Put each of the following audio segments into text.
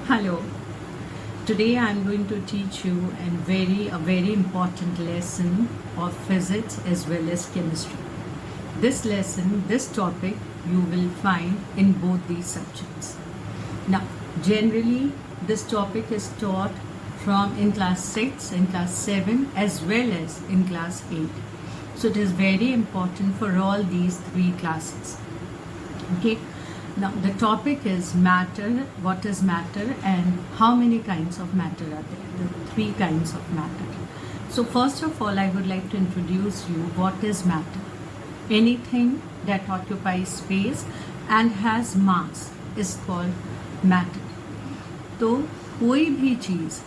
Hello. Today I am going to teach you a very important lesson of physics as well as chemistry. This topic you will find in both these subjects. Now, generally this topic is taught from in class 6, in class 7 as well as in class 8. So it is very important for all these three classes. Okay. Now the topic is matter, what is matter and how many kinds of matter are there, the three kinds of matter. So first of all I would like to introduce you what is matter. Anything that occupies space and has mass is called matter. तो कोई भी चीज़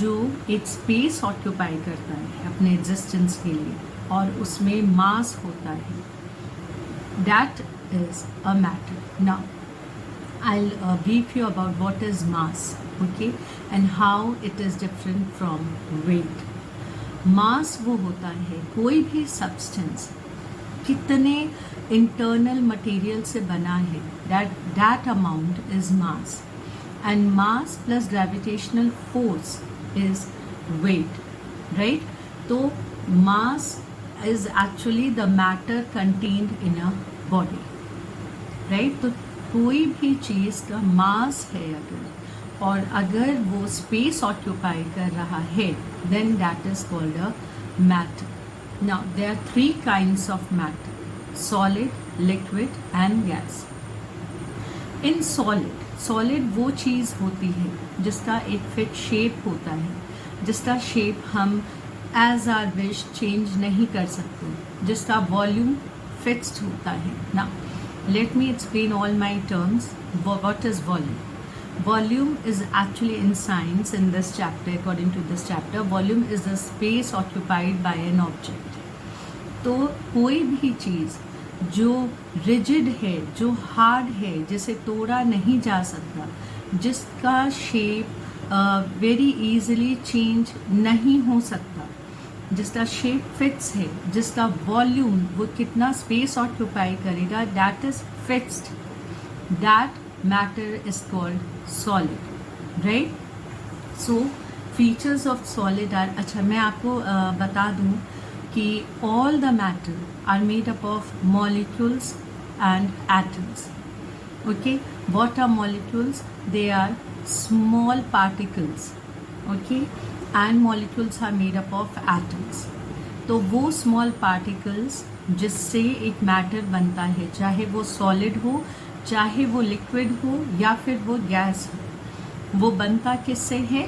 जो एक space occupy करता है अपने existence के लिए और उसमें मास होता है, that is a matter. Now, I'll brief you about what is mass, okay, and how it is different from weight. Mass वो होता है कोई भी substance कितने internal material से बना है, that amount is mass, and mass plus gravitational force is weight, right? तो mass is actually the matter contained in a body, right? तो कोई भी चीज़ का मास है अगर वो स्पेस ऑक्यूपाई कर रहा है then that is called a matter. Now there are three kinds of matter: solid, liquid and gas. In solid वो चीज़ होती है जिसका एक फिक्स शेप होता है, जिसका शेप हम एज आर विश चेंज नहीं कर सकते, जिसका वॉल्यूम फिक्स्ड होता है. ना let me explain all my terms. What is volume? Volume is actually in science, in this chapter, according to this chapter, volume is the space occupied by an object. तो कोई भी चीज़ जो rigid है, जो hard है, जिसे तोड़ा नहीं जा सकता, जिसका शेप वेरी इजीली चेंज नहीं हो सकता, जिसका शेप फिक्स है, जिसका वॉल्यूम वो कितना स्पेस ऑक्यूपाई करेगा, that is fixed, that matter is called solid, right? So features of solid are, अच्छा मैं आपको बता दूं कि all the matter are made up of molecules and atoms. Okay, what are molecules? They are small particles, okay, and molecules are made up of atoms. तो वो small particles जिससे एक matter बनता है, चाहे वो solid हो, चाहे वो liquid हो या फिर वो gas हो, वो बनता किससे है?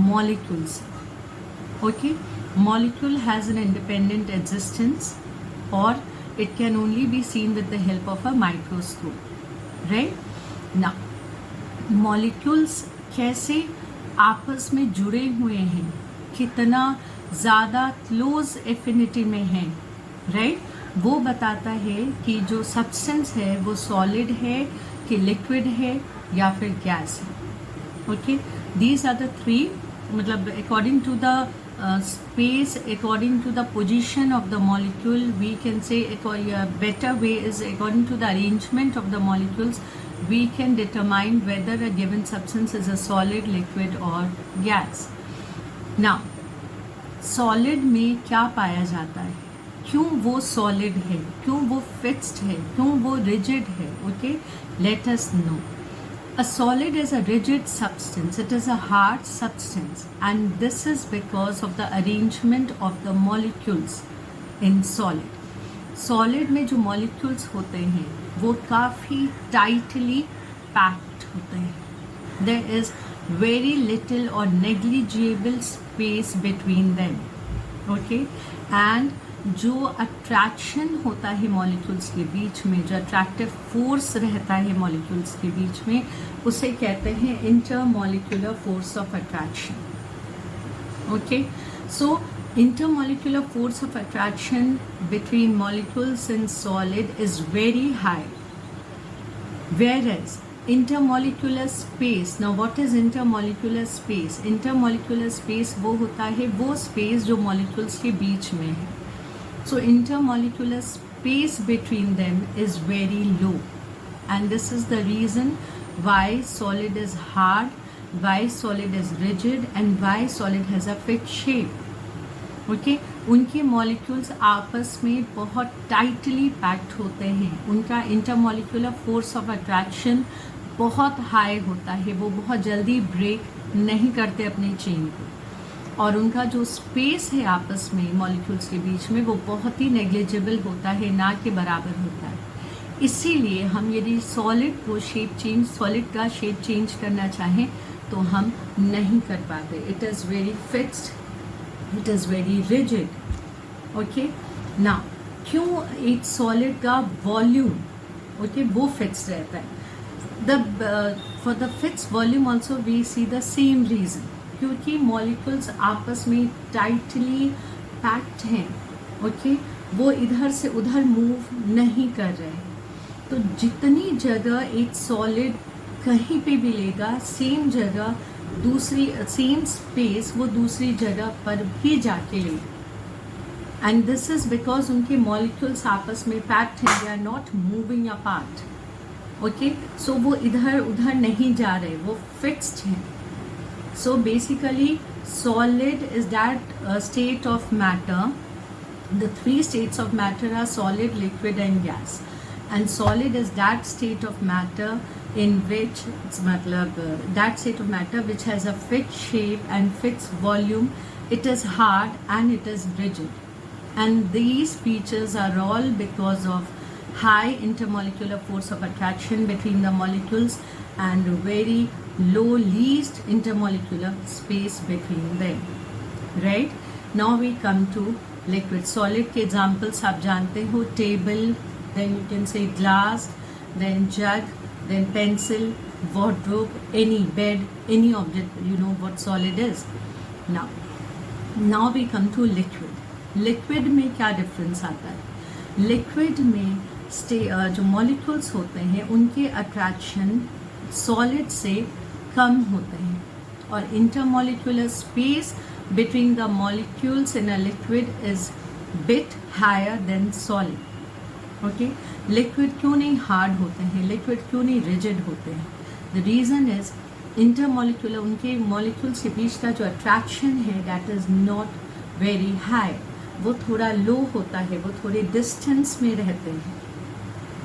molecule से. Okay? Molecule has an independent existence or it can only be seen with the help of a microscope. Right? Now, molecules कैसे आपस में जुड़े हुए हैं, कितना ज़्यादा क्लोज एफिनिटी में हैं, राइट? वो बताता है कि जो सब्सटेंस है वो सॉलिड है कि लिक्विड है या फिर गैस है. Okay, these are the three, मतलब according to the space, according to the position of the molecule, we can say a better way is according to the arrangement of the molecules we can determine whether a given substance is a solid, liquid or gas. Now, solid में क्या पाया जाता है, क्यों वो solid है, क्यों वो fixed है, क्यों वो rigid है? Okay, let us know. A solid is a rigid substance. It is a hard substance, and this is because of the arrangement of the molecules in solid. Solid में जो molecules होते हैं वो काफ़ी tightly packed होते हैं. There is very little or negligible space between them. Okay, and जो attraction होता है मॉलिक्यूल्स के बीच में, जो अट्रैक्टिव फोर्स रहता है मॉलिक्यूल्स के बीच में, उसे कहते हैं intermolecular force of attraction. Okay, so intermolecular force of attraction between molecules in solid is very high, whereas intermolecular space, now what is intermolecular space? Intermolecular space वो होता है वो space जो molecules के बीच में है. So intermolecular space between them is very low, and this is the reason why solid is hard why solid is rigid, and why solid has a fixed shape. Okay उनके molecules आपस में बहुत tightly packed होते हैं, उनका intermolecular force of attraction बहुत high होता है, वो बहुत जल्दी ब्रेक नहीं करते अपने चेन को, और उनका जो स्पेस है आपस में मॉलिक्यूल्स के बीच में वो बहुत ही नेग्लिजिबल होता है, ना के बराबर होता है। इसीलिए हम यदि सॉलिड को सॉलिड का शेप चेंज करना चाहें तो हम नहीं कर पाते। It is very fixed, it is very rigid. Okay ना, क्यों एक सॉलिड का वॉल्यूम वो फिक्स रहता है? For the fix volume also we see the same reason, क्योंकि मॉलिक्यूल्स आपस में टाइटली पैक्ड हैं। ओके वो इधर से उधर मूव नहीं कर रहे हैं, तो जितनी जगह एक सॉलिड कहीं पे भी लेगा, सेम जगह सेम स्पेस वो दूसरी जगह पर भी जाके लेगा। एंड दिस इज बिकॉज उनके मॉलिक्यूल्स आपस में पैक्ड हैं, they are not moving apart. Okay so वो इधर उधर नहीं जा रहे, वो फिक्स्ड हैं। So basically solid is that state of matter, the three states of matter are solid, liquid and gas, and solid is that state of matter in which that state of matter which has a fixed shape and fixed volume. It is hard and it is rigid, and these features are all because of high intermolecular force of attraction between the molecules and very low least intermolecular space between them. Right now we come to liquid. Solid के examples आप जानते हो, table, then you can say glass, then jug, then pencil, wardrobe, any bed, any object, you know what solid is. Now we come to liquid. Liquid में क्या difference आता है? Liquid में जो molecules होते हैं उनके attraction solid से कम होते हैं, और intermolecular space between the molecules in a liquid is bit higher than solid. Okay, liquid क्यों नहीं hard होते हैं, liquid क्यों नहीं rigid होते हैं? The reason is intermolecular, उनके molecules के बीच का जो attraction है that is not very high, वो थोड़ा low होता है, वो थोड़े distance में रहते हैं,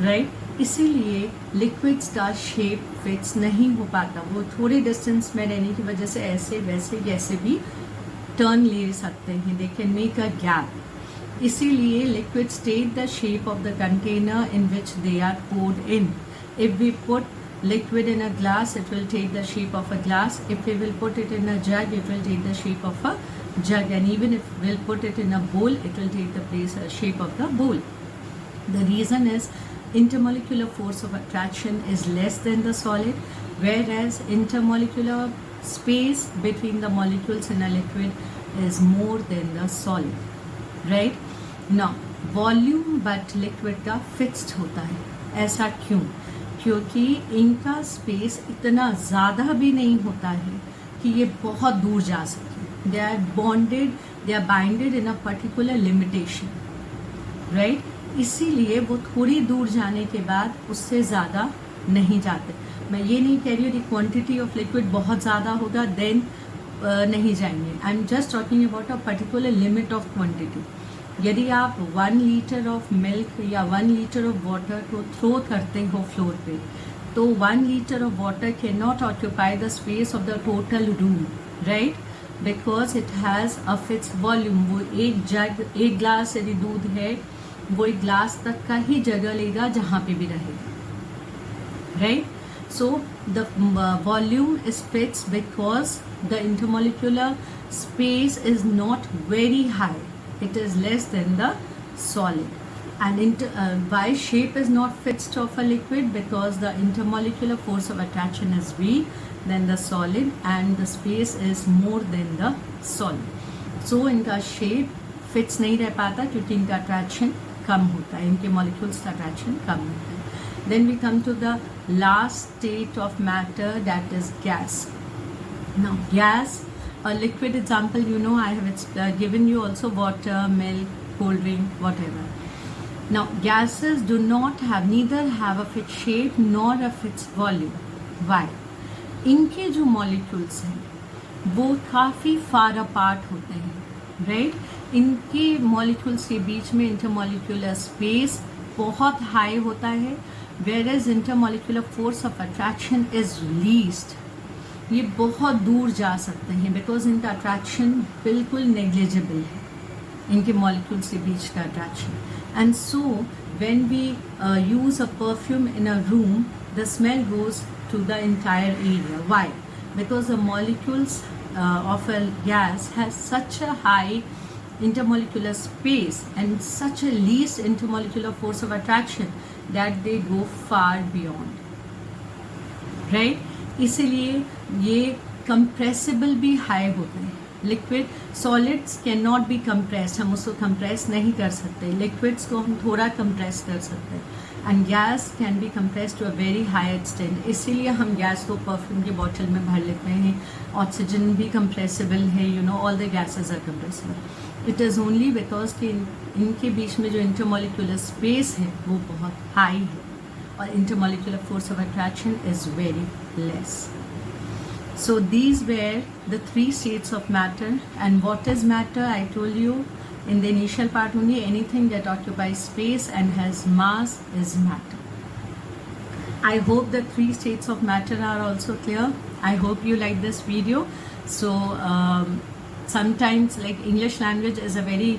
right? इसीलिए लिक्विड्स का शेप फिक्स नहीं हो पाता, वो थोड़े डिस्टेंस में रहने की वजह से ऐसे वैसे जैसे भी टर्न ले सकते हैं, they can make a gap. इसीलिए liquids take the shape of the container in which they are poured in. If we put liquid in a glass, it will take the shape of a glass. If we will put it in a jug, it will take the shape of a jug, and even if we'll put it in a bowl, it will take the shape of the bowl. The reason is intermolecular force of attraction is less than the solid, whereas intermolecular space between the molecules in a liquid is more than the solid. Right? Now, volume but liquid का fixed होता है। ऐसा क्यों? क्योंकि इनका space इतना ज़्यादा भी नहीं होता है कि ये बहुत दूर जा सके। They are bonded, they are binded in a particular limitation, right? इसीलिए वो थोड़ी दूर जाने के बाद उससे ज़्यादा नहीं जाते। मैं ये नहीं कह रही हूँ कि क्वांटिटी ऑफ लिक्विड बहुत ज़्यादा होगा देन नहीं जाएंगे। I am just talking about a particular limit of quantity. यदि आप 1 लीटर ऑफ मिल्क या 1 लीटर ऑफ वाटर को थ्रो करते हो फ्लोर पे, तो 1 litre of water can not occupy the space of the total room, right? Because it has a fix volume. वो एक ग्लास यदि दूध है, वो एक ग्लास तक का ही जगह लेगा जहाँ पे भी रहेगा, right? So the volume is fix because the intermolecular space is not very high. It is less than the solid. And why shape is not fixed of a liquid? Because the intermolecular force of attraction is weak than the solid, and the space is more than the solid. So इनका shape fix नहीं रह पाता क्योंकि इनका attraction कम होता है, इनके molecules का attraction कम होता है. Then we come to the last state of matter, that is gas. Now gas, a liquid example, you know, I have given you also water, milk, cold drink, whatever. Now gases do not have, neither have a fixed shape nor a fixed volume. Why? इनके जो molecules हैं वो काफ़ी far apart होते हैं, right. इनके molecules के बीच में इंटरमॉलिक्यूलर स्पेस बहुत हाई होता है, whereas intermolecular force of attraction is least. ये बहुत दूर जा सकते हैं बिकॉज इनका अट्रैक्शन बिल्कुल नेग्लिजिबल है, इनके मॉलिक्यूल्स के बीच का attraction. And so when we use a perfume in a room, the smell goes to the entire area. Why? Because the molecules of a gas has such a high intermolecular space and such a least intermolecular force of attraction that they go far beyond. Right? इसीलिए ये compressible भी high होते हैं. Liquid solids can not be compress, हम उसको compress नहीं कर सकते. लिक्विड्स को हम थोड़ा कंप्रेस कर सकते हैं, and gas can be compress to a very high extent. इसीलिए हम गैस को परफ्यूम की बॉटल में भर लेते हैं. ऑक्सीजन भी कंप्रेसिबल है, you know, all the gases are compressible. It is only because कि इनके बीच में जो इंटरमोलिकुलर स्पेस है वो बहुत हाई है और intermolecular force of attraction is very less. So these were the three states of matter. And what is matter? I told you in the initial part only, anything that occupies space and has mass is matter. I hope the three states of matter are also clear. I hope you like this video. So sometimes, like, English language is a very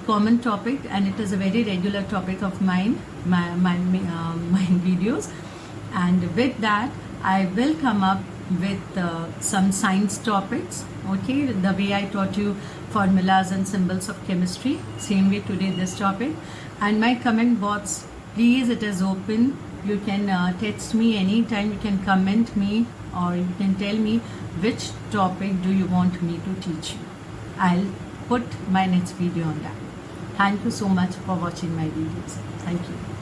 common topic and it is a very regular topic of mine videos. And with that, I will come up with some science topics. Okay, the way I taught you formulas and symbols of chemistry, same way today this topic. And my comment box, please, it is open. You can text me anytime, you can comment me, or you can tell me which topic do you want me to teach you. I'll put my next video on that. Thank you so much for watching my videos. Thank you.